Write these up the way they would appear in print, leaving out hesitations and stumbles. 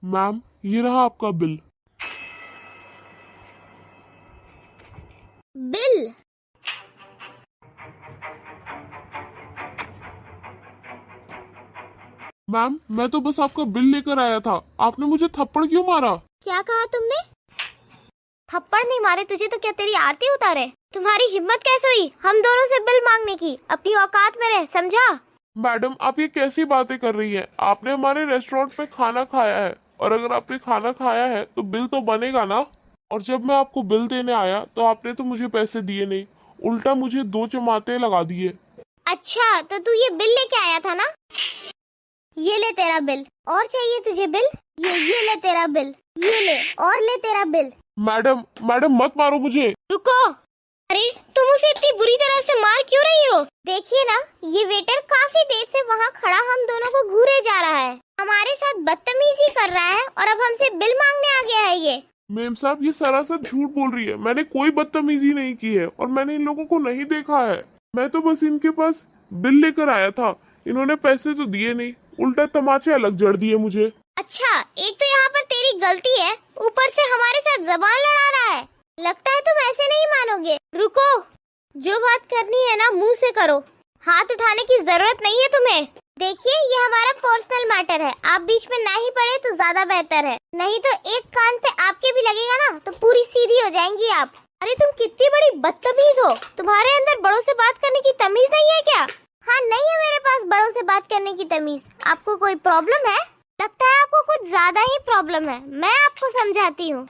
Ma'am, ये रहा आपका बिल। बिल? मैम, मैं तो बस आपका बिल लेकर आया था। आपने मुझे थप्पड़ क्यों मारा? क्या कहा तुमने? थप्पड़ नहीं मारे तुझे तो क्या तेरी आरती उतारे? तुम्हारी हिम्मत कैसे हुई हम दोनों से बिल मांगने की? अपनी औकात में रह, समझा? मैडम, आप ये कैसी बातें कर रही हैं? आपने हमारे रेस्टोरेंट में खाना खाया है, और अगर आपने खाना खाया है तो बिल तो बनेगा ना। और जब मैं आपको बिल देने आया तो आपने तो मुझे पैसे दिए नहीं, उल्टा मुझे 2 चमाटे लगा दिए। अच्छा, तो तू ये बिल लेके आया था ना? ये ले तेरा बिल। और चाहिए तुझे बिल? ये ले तेरा बिल। ये ले, और ले तेरा बिल। मैडम, मैडम मत मारो मुझे। रुको। अरे तुम उसे इतनी बुरी तरह से मार क्यों रही हो? देखिए ना, ये वेटर काफी देर से वहाँ खड़ा हम दोनों को घूरे जा रहा है, हमारे साथ बदतमीजी कर रहा है और अब हमसे बिल मांगने आ गया है ये। मेम साहब, ये सरासर झूठ बोल रही है। मैंने कोई बदतमीजी नहीं की है और मैंने इन लोगों को नहीं देखा है। मैं तो बस इनके पास बिल लेकर आया था। इन्होंने पैसे तो दिए नहीं, उल्टा तमाचे अलग जड़ दिए मुझे। अच्छा, एक तो यहाँ पर तेरी गलती है, ऊपर से हमारे साथ जबान लड़ा रहा है। लगता है तुम ऐसे नहीं मानोगे। रुको, जो बात करनी है ना मुंह से करो, हाथ उठाने की जरूरत नहीं है तुम्हें। देखिए, ये हमारा पर्सनल मैटर है, आप बीच में ना ही पड़े तो ज्यादा बेहतर है, नहीं तो एक कान पे आपके भी लगेगा ना तो पूरी सीधी हो जाएंगी आप। अरे तुम कितनी बड़ी बदतमीज हो, तुम्हारे अंदर बड़ों से बात करने की तमीज नहीं है क्या? हाँ, नहीं है मेरे पास बड़ों से बात करने की तमीज। आपको कोई प्रॉब्लम है? लगता है आपको कुछ ज्यादा ही प्रॉब्लम है, मैं आपको समझाती हूँ।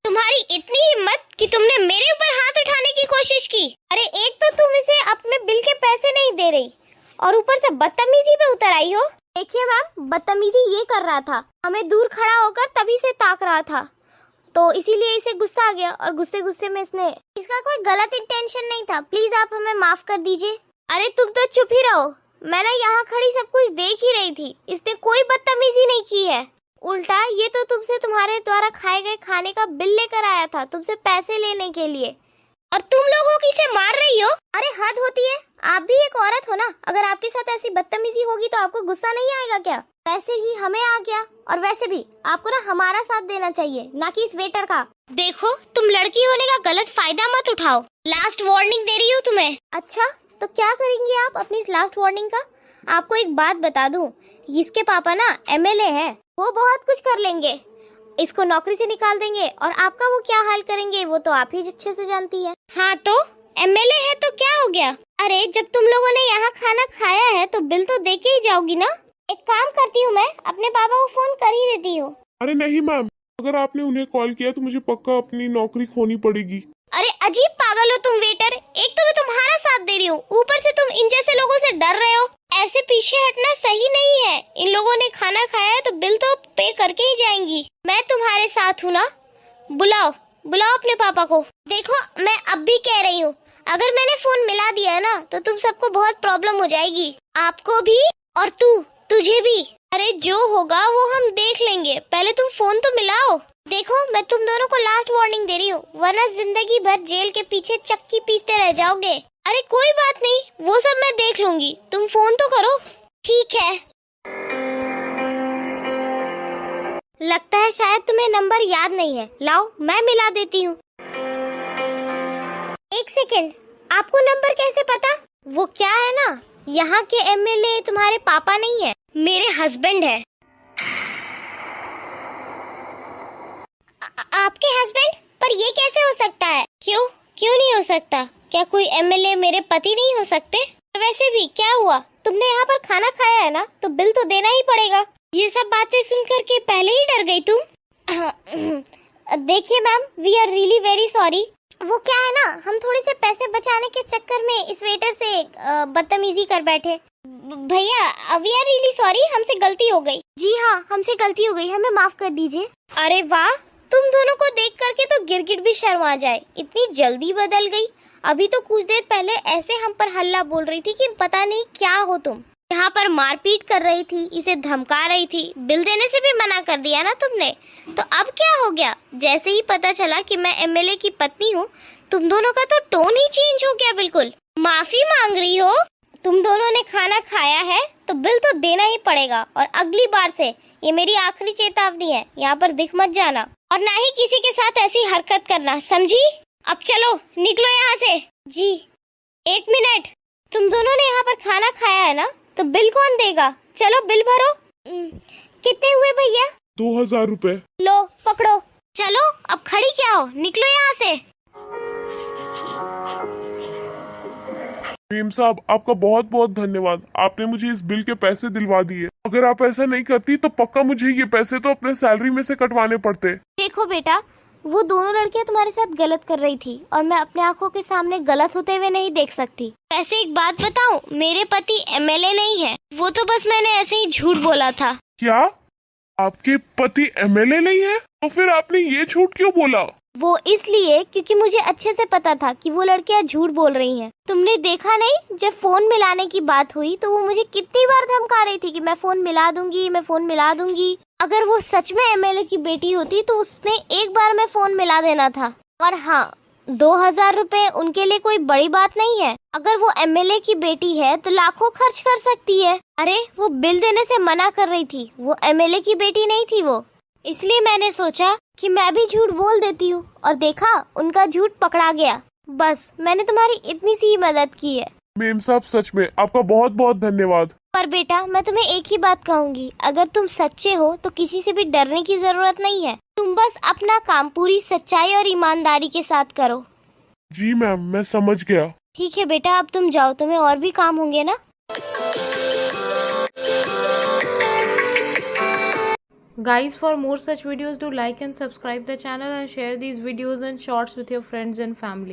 तुम्हारी इतनी हिम्मत कि तुमने मेरे ऊपर हाथ उठाने की कोशिश की। अरे एक तो तुम इसे अपने बिल के पैसे नहीं दे रही और ऊपर से बदतमीजी पे उतर आई हो। देखिए मैम, बदतमीजी ये कर रहा था, हमें दूर खड़ा होकर तभी से ताक रहा था, तो इसीलिए इसे गुस्सा आ गया और गुस्से गुस्से में इसका कोई गलत इंटेंशन नहीं था। प्लीज आप हमें माफ कर दीजिए। अरे तुम तो चुप ही रहो, मैं ना यहाँ खड़ी सब कुछ देख ही रही थी, इसने कोई बदतमीजी नहीं की है। उल्टा ये तो तुमसे तुम्हारे द्वारा खाए गए खाने का बिल लेकर आया था, तुमसे पैसे लेने के लिए, और तुम लोगों की से मार रही हो। अरे हद होती है, आप भी एक औरत हो ना, अगर आपके साथ ऐसी बदतमीजी होगी तो आपको गुस्सा नहीं आएगा क्या? वैसे ही हमें आ गया, और वैसे भी आपको ना हमारा साथ देना चाहिए, ना कि इस वेटर का। देखो, तुम लड़की होने का गलत फायदा मत उठाओ, लास्ट वार्निंग दे रही हूँ तुम्हें। अच्छा, तो क्या करेंगे आप अपनी इस लास्ट वार्निंग का? आपको एक बात बता दूं, इसके पापा ना एमएलए है, वो बहुत कुछ कर लेंगे, इसको नौकरी से निकाल देंगे, और आपका वो क्या हाल करेंगे वो तो आप ही अच्छे से जानती है। हाँ तो एमएलए है तो क्या हो गया? अरे जब तुम लोगों ने यहाँ खाना खाया है तो बिल तो दे के ही जाओगी ना। एक काम करती हूँ, मैं अपने पापा को फोन कर ही देती हूँ। अरे नहीं मैम, अगर आपने उन्हें कॉल किया तो मुझे पक्का अपनी नौकरी खोनी पड़ेगी। अरे अजीब पागल हो तुम वेटर, एक तो मैं तुम्हारा साथ दे रही हूँ, ऊपर से तुम इन जैसे लोगों से डर रहे हो। ऐसे पीछे हटना सही नहीं है, इन लोगों ने खाना खाया है तो बिल तो पे करके ही जाएंगी। मैं तुम्हारे साथ हूँ ना, बुलाओ बुलाओ अपने पापा को। देखो, मैं अब भी कह रही हूँ, अगर मैंने फोन मिला दिया ना तो तुम सबको बहुत प्रॉब्लम हो जाएगी, आपको भी और तुझे भी। अरे जो होगा वो हम देख लेंगे, पहले तुम फोन तो मिलाओ। देखो, मैं तुम दोनों को लास्ट वार्निंग दे रही हूँ, वरना जिंदगी भर जेल के पीछे चक्की पीसते रह जाओगे। अरे कोई बात नहीं, वो सब मैं देख लूंगी, तुम फोन तो करो। ठीक है। लगता है शायद तुम्हें नंबर याद नहीं है, लाओ मैं मिला देती हूँ। एक सेकेंड, आपको नंबर कैसे पता? वो क्या है ना, यहाँ के एमएलए तुम्हारे पापा नहीं है, मेरे हस्बैंड है। आपके हस्बैंड? पर ये कैसे हो सकता है? क्यों क्यों नहीं हो सकता? क्या कोई एमएलए मेरे पति नहीं हो सकते? वैसे भी क्या हुआ, तुमने यहाँ पर खाना खाया है ना, तो बिल तो देना ही पड़ेगा। ये सब बातें सुनकर के पहले ही डर गई तुम। देखिए ma'am, we are really very sorry. वो क्या है ना, हम थोड़े से पैसे बचाने के चक्कर में इस वेटर से बदतमीजी कर बैठे। भैया, वी आर रियली सॉरी, हमसे गलती हो गई। जी हाँ, हमसे गलती हो गई, हमें माफ कर दीजिए। अरे वाह, तुम दोनों को देख करके तो गिरगिट भी शर्मा जाए, इतनी जल्दी बदल गई। अभी तो कुछ देर पहले ऐसे हम पर हल्ला बोल रही थी कि पता नहीं क्या हो तुम, यहाँ पर मारपीट कर रही थी, इसे धमका रही थी, बिल देने से भी मना कर दिया ना तुमने। तो अब क्या हो गया? जैसे ही पता चला कि मैं एमएलए की पत्नी हूँ तुम दोनों का तो टोन ही चेंज हो गया बिल्कुल। माफी मांग रही हो? तुम दोनों ने खाना खाया है तो बिल तो देना ही पड़ेगा, और अगली बार से ये मेरी आखिरी चेतावनी है, यहाँ पर दिख मत जाना और ना ही किसी के साथ ऐसी हरकत करना, समझी? अब चलो निकलो यहाँ से। जी 1 मिनट, तुम दोनों ने यहाँ पर खाना खाया है ना, तो बिल कौन देगा? चलो बिल भरो। कितने हुए भैया? 2000 रुपए। लो पकड़ो। चलो अब खड़ी क्या हो, निकलो यहाँ से। मेम साहब, आपका बहुत बहुत धन्यवाद, आपने मुझे इस बिल के पैसे दिलवा दिए। अगर आप ऐसा नहीं करती तो पक्का मुझे ये पैसे तो अपने सैलरी में से कटवाने पड़ते। देखो बेटा, वो दोनों लड़कियां तुम्हारे साथ गलत कर रही थी और मैं अपने आंखों के सामने गलत होते हुए नहीं देख सकती। वैसे एक बात बताऊं, मेरे पति एमएलए नहीं है, वो तो बस मैंने ऐसे ही झूठ बोला था। क्या आपके पति एमएलए नहीं है? तो फिर आपने ये झूठ क्यों बोला? वो इसलिए क्योंकि मुझे अच्छे से पता था कि वो लड़कियां झूठ बोल रही हैं। तुमने देखा नहीं, जब फोन मिलाने की बात हुई तो वो मुझे कितनी बार धमका रही थी कि मैं फोन मिला दूंगी, मैं फोन मिला दूंगी। अगर वो सच में एमएलए की बेटी होती तो उसने एक बार में फोन मिला देना था। और हाँ, 2000 रुपए उनके लिए कोई बड़ी बात नहीं है। अगर वो एमएलए की बेटी है तो लाखों खर्च कर सकती है। अरे वो बिल देने से मना कर रही थी, वो एमएलए की बेटी नहीं थी वो। इसलिए मैंने सोचा कि मैं भी झूठ बोल देती हूँ, और देखा उनका झूठ पकड़ा गया। बस मैंने तुम्हारी इतनी सी ही मदद की है। मेम साहब, सच में आपका बहुत बहुत धन्यवाद। पर बेटा, मैं तुम्हें एक ही बात कहूँगी, अगर तुम सच्चे हो तो किसी से भी डरने की जरूरत नहीं है। तुम बस अपना काम पूरी सच्चाई और ईमानदारी के साथ करो। जी मैम, मैं समझ गया। ठीक है बेटा, अब तुम जाओ, तुम्हें और भी काम होंगे ना। Guys, for more such videos, do like and subscribe the channel and share these videos and shorts with your friends and family.